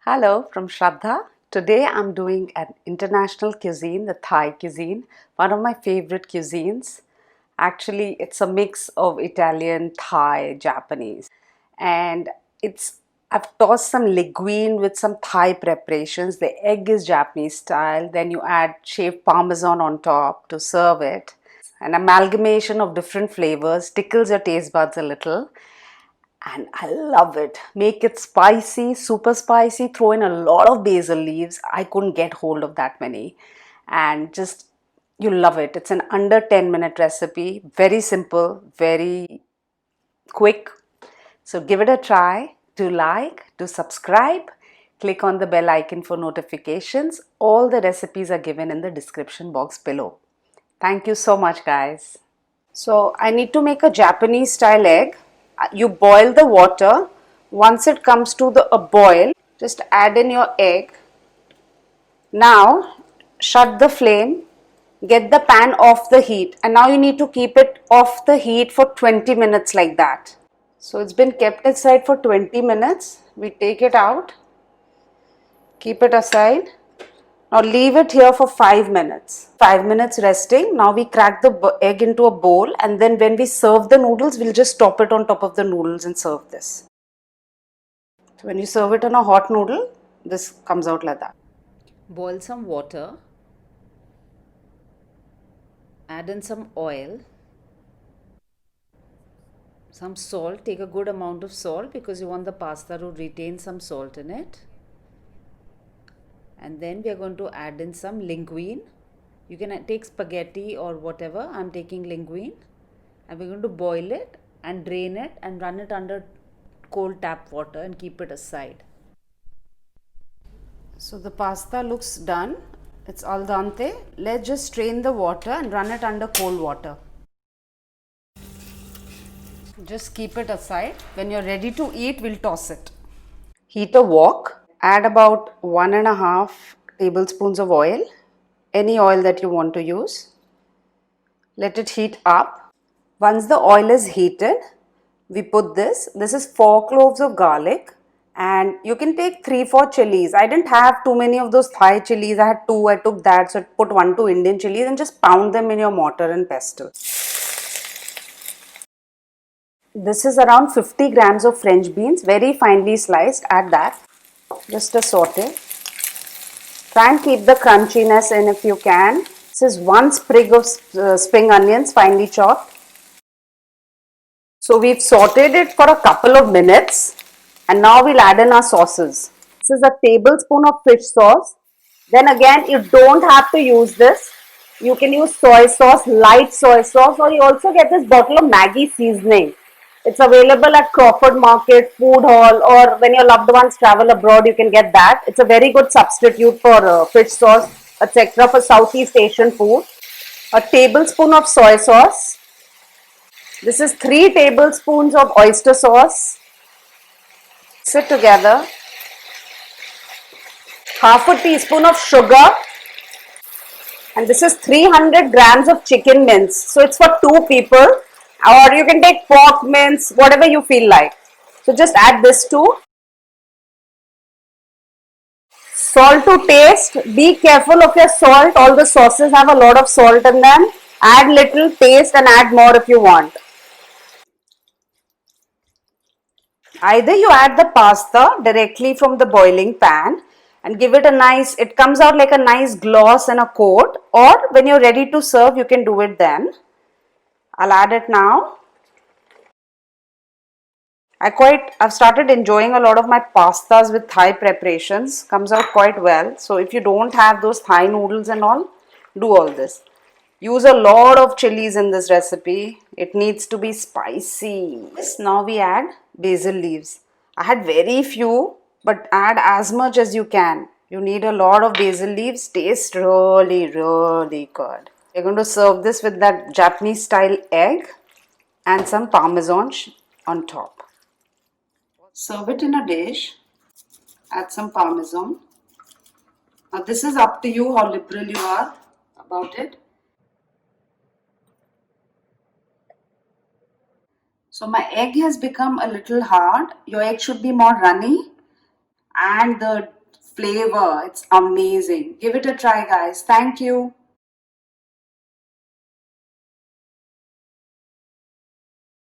Hello from Shraddha. Today I'm doing an international cuisine, the Thai cuisine, one of my favorite cuisines. Actually, it's a mix of Italian, Thai, Japanese. And it's I've tossed some linguine with some Thai preparations. The egg is Japanese style. Then you add shaved parmesan on top to serve it. An amalgamation of different flavors tickles your taste buds a little and I love it. Make it spicy, super spicy, throw in a lot of basil leaves. I couldn't get hold of that many. And just, you love it. It's an under 10-minute recipe. Very simple, very quick. So give it a try. Do like, do subscribe. Click on the bell icon for notifications. All the recipes are given in the description box below. Thank you so much, guys. So I need to make a Japanese style egg. You boil the water. Once it comes to a boil, just add in your egg. Now shut the flame, get the pan off the heat, and now you need to keep it off the heat for 20 minutes like that. So it's been kept aside for 20 minutes. We take it out, keep it aside. Now leave it here for 5 minutes. 5 minutes resting. Now we crack the egg into a bowl, and then when we serve the noodles, we'll just top it on top of the noodles and serve this. So when you serve it on a hot noodle, this comes out like that. Boil some water. Add in some oil. Some salt. Take a good amount of salt because you want the pasta to retain some salt in it. And then we are going to add in some linguine. You can take spaghetti or whatever. I'm taking linguine, and we're going to boil it and drain it and run it under cold tap water and keep it aside. So the pasta looks done. It's al dente. Let's just strain the water and run it under cold water. Just keep it aside. When you're ready to eat, we'll toss it. Heat a wok. Add about 1.5 tablespoons of oil. Any oil that you want to use. Let it heat up. Once the oil is heated, we put this. This is 4 cloves of garlic, and you can take 3-4 chilies. I didn't have too many of those Thai chilies. I had 2. I took that, so I put 1-2 Indian chilies and just pound them in your mortar and pestle. This is around 50 grams of French beans, very finely sliced. Add that. Just a saute. Try and keep the crunchiness in if you can. This is 1 sprig of spring onions, finely chopped. So we've sauteed it for a couple of minutes, and now we'll add in our sauces. This is a tablespoon of fish sauce. Then again, you don't have to use this. You can use soy sauce, light soy sauce, or you also get this bottle of Maggi seasoning. It's available at Crawford Market, Food Hall, or when your loved ones travel abroad, you can get that. It's a very good substitute for fish sauce, etc. for Southeast Asian food. A tablespoon of soy sauce. This is 3 tablespoons of oyster sauce. Mix it together. Half a teaspoon of sugar. And this is 300 grams of chicken mince. So it's for 2 people. Or you can take pork mince, whatever you feel like. So just add this too. Salt to taste. Be careful of your salt. All the sauces have a lot of salt in them. Add little, taste, and add more if you want. Either you add the pasta directly from the boiling pan and give it a nice, it comes out like a nice gloss and a coat, or when you're ready to serve, you can do it then. I'll add it now. I've started enjoying a lot of my pastas with Thai preparations. Comes out quite well. So if you don't have those Thai noodles and all, do all this. Use a lot of chilies in this recipe. It needs to be spicy. Now we add basil leaves. I had very few, but add as much as you can. You need a lot of basil leaves. Taste really, really good. We're going to serve this with that Japanese style egg and some parmesan on top. Serve it in a dish. Add some parmesan. Now this is up to you how liberal you are about it. So my egg has become a little hard. Your egg should be more runny. and the flavor, it's amazing. Give it a try, guys. Thank you.